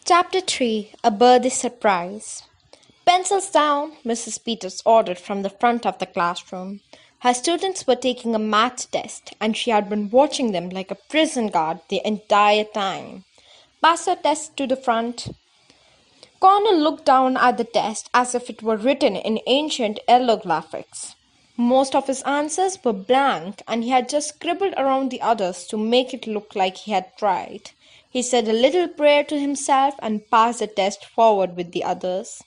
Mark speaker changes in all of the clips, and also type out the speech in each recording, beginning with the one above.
Speaker 1: Chapter 3 A Birthday Surprise. Pencils down, Mrs. Peters ordered from the front of the classroom. Her students were taking a math test, and she had been watching them like a prison guard the entire time. Pass your test to the front. Connor looked down at the test as if it were written in ancient hieroglyphics. Most of his answers were blank, and he had just scribbled around the others to make it look like he had tried. He said a little prayer to himself and passed the test forward with the others.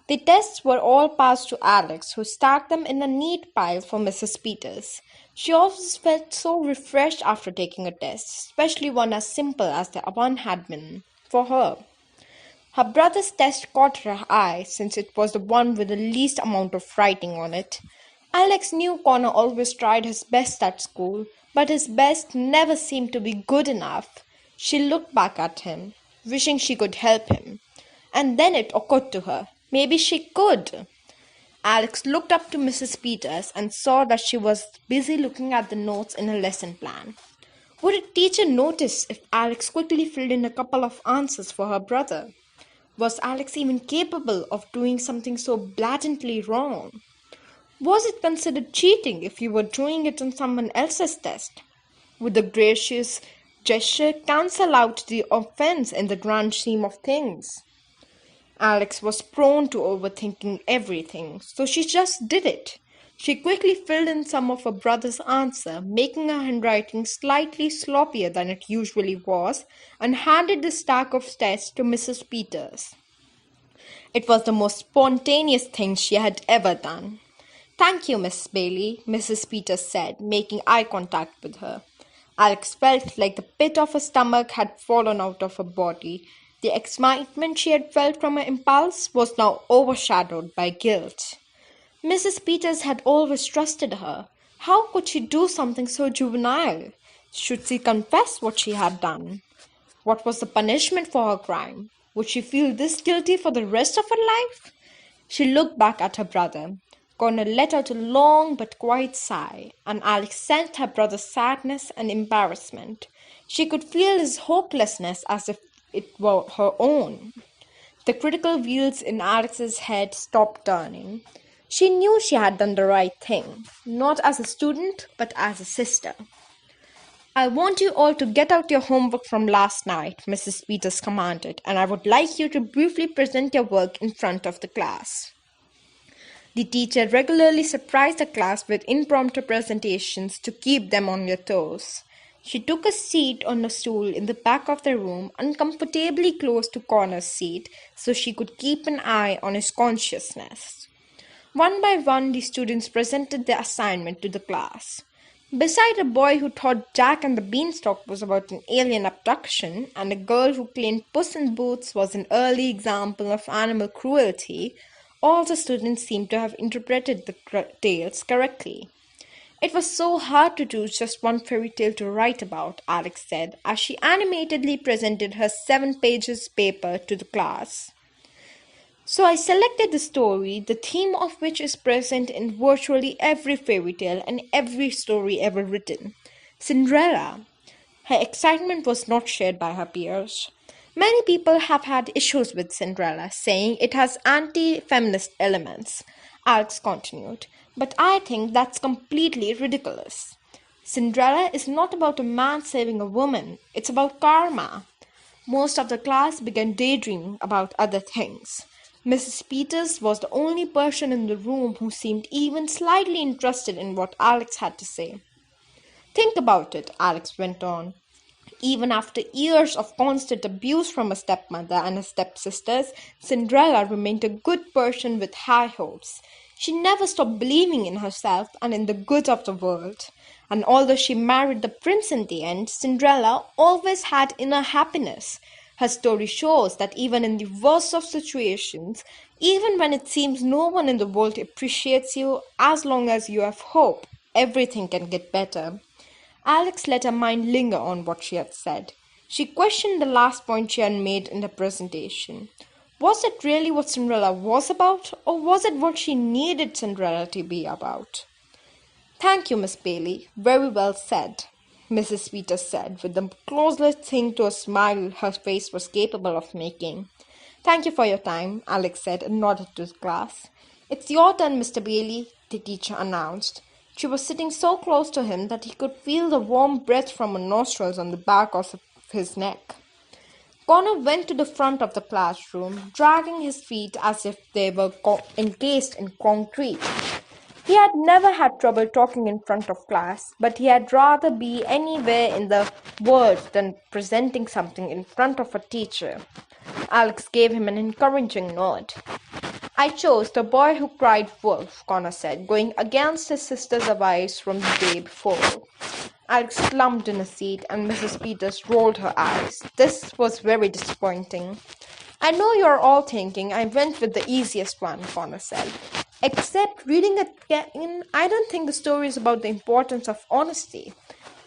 Speaker 1: The tests were all passed to Alex, who stacked them in a neat pile for Mrs. Peters. She always felt so refreshed after taking a test, especially one as simple as the one had been for her. Her brother's test caught her eye since it was the one with the least amount of writing on it. Alex knew Connor always tried his best at school, but his best never seemed to be good enough. She looked back at him, wishing she could help him. And then it occurred to her, maybe she could. Alex looked up to Mrs. Peters and saw that she was busy looking at the notes in her lesson plan. Would a teacher notice if Alex quickly filled in a couple of answers for her brother? Was Alex even capable of doing something so blatantly wrong? Was it considered cheating if you were doing it on someone else's test? Would the gracious gesture cancel out the offense in the grand scheme of things? Alex was prone to overthinking everything, so she just did it. She quickly filled in some of her brother's answer, making her handwriting slightly sloppier than it usually was, and handed the stack of tests to Mrs. Peters. It was the most spontaneous thing she had ever done. "Thank you, Miss Bailey," Mrs. Peters said, making eye contact with her. Alex felt like the pit of her stomach had fallen out of her body. The excitement she had felt from her impulse was now overshadowed by guilt. Mrs. Peters had always trusted her. How could she do something so juvenile? Should she confess what she had done? What was the punishment for her crime? Would she feel this guilty for the rest of her life? She looked back at her brother. Connor let out a long but quiet sigh, and Alex sensed her brother's sadness and embarrassment. She could feel his hopelessness as if it were her own. The critical wheels in Alex's head stopped turning. She knew she had done the right thing, not as a student, but as a sister. "I want you all to get out your homework from last night," Mrs. Peters commanded, "and I would like you to briefly present your work in front of the class." The teacher regularly surprised the class with impromptu presentations to keep them on their toes. She took a seat on a stool in the back of the room, uncomfortably close to Connor's seat, so she could keep an eye on his consciousness. One by one, the students presented their assignment to the class. Beside a boy who thought Jack and the Beanstalk was about an alien abduction, and a girl who claimed Puss in Boots was an early example of animal cruelty, all the students seemed to have interpreted the tales correctly. "It was so hard to choose just one fairy tale to write about," Alex said, as she animatedly presented her 7 pages paper to the class. "So I selected the story, the theme of which is present in virtually every fairy tale and every story ever written. Cinderella." Her excitement was not shared by her peers. "Many people have had issues with Cinderella, saying it has anti-feminist elements," Alex continued, "but I think that's completely ridiculous. Cinderella is not about a man saving a woman, it's about karma." Most of the class began daydreaming about other things. Mrs. Peters was the only person in the room who seemed even slightly interested in what Alex had to say. "Think about it," Alex went on. "Even after years of constant abuse from her stepmother and her stepsisters, Cinderella remained a good person with high hopes. She never stopped believing in herself and in the good of the world. And although she married the prince in the end, Cinderella always had inner happiness. Her story shows that even in the worst of situations, even when it seems no one in the world appreciates you, as long as you have hope, everything can get better." Alex let her mind linger on what she had said. She questioned the last point she had made in the presentation. Was it really what Cinderella was about, or was it what she needed Cinderella to be about? "Thank you, Miss Bailey. Very well said." Mrs. Peters said, with the closest thing to a smile her face was capable of making. Thank you for your time, Alex said and nodded to the class. It's your turn, Mr. Bailey, the teacher announced. She was sitting so close to him that he could feel the warm breath from her nostrils on the back of his neck. Connor went to the front of the classroom, dragging his feet as if they were encased in concrete. He had never had trouble talking in front of class, but he had rather be anywhere in the world than presenting something in front of a teacher. Alex gave him an encouraging nod. I chose The Boy Who Cried Wolf, Connor said, going against his sister's advice from the day before. Alex slumped in a seat and Mrs. Peters rolled her eyes. This was very disappointing. I know you're all thinking I went with the easiest one, Connor said. Except reading it again, I don't think the story is about the importance of honesty.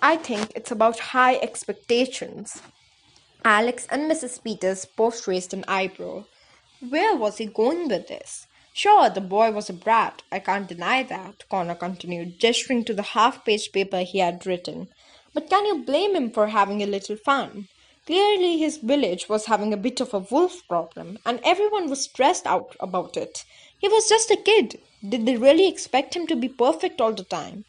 Speaker 1: I think it's about high expectations. Alex and Mrs. Peters both raised an eyebrow. Where was he going with this? Sure, the boy was a brat. I can't deny that, Connor continued, gesturing to the half-page paper he had written. But can you blame him for having a little fun? Clearly his village was having a bit of a wolf problem, and everyone was stressed out about it. He was just a kid. Did they really expect him to be perfect all the time?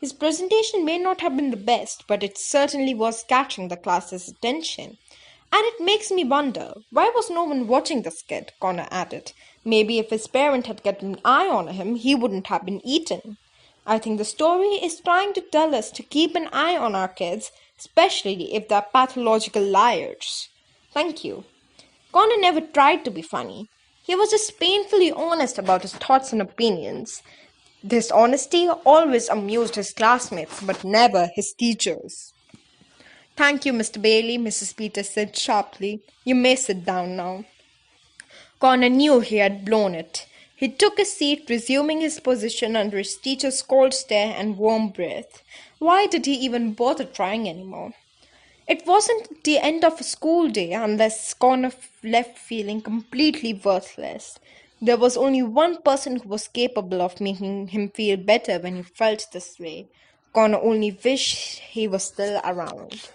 Speaker 1: His presentation may not have been the best, but it certainly was catching the class's attention. And it makes me wonder, why was no one watching this kid? Connor added. Maybe if his parent had kept an eye on him, he wouldn't have been eaten. I think the story is trying to tell us to keep an eye on our kids, especially if they're pathological liars. Thank you. Connor never tried to be funny. He was just painfully honest about his thoughts and opinions. This honesty always amused his classmates, but never his teachers. Thank you, Mr. Bailey, Mrs. Peters said sharply. You may sit down now. Connor knew he had blown it. He took a seat, resuming his position under his teacher's cold stare and warm breath. Why did he even bother trying anymore? It wasn't the end of a school day unless Connor left feeling completely worthless. There was only one person who was capable of making him feel better when he felt this way. Connor only wished he was still around.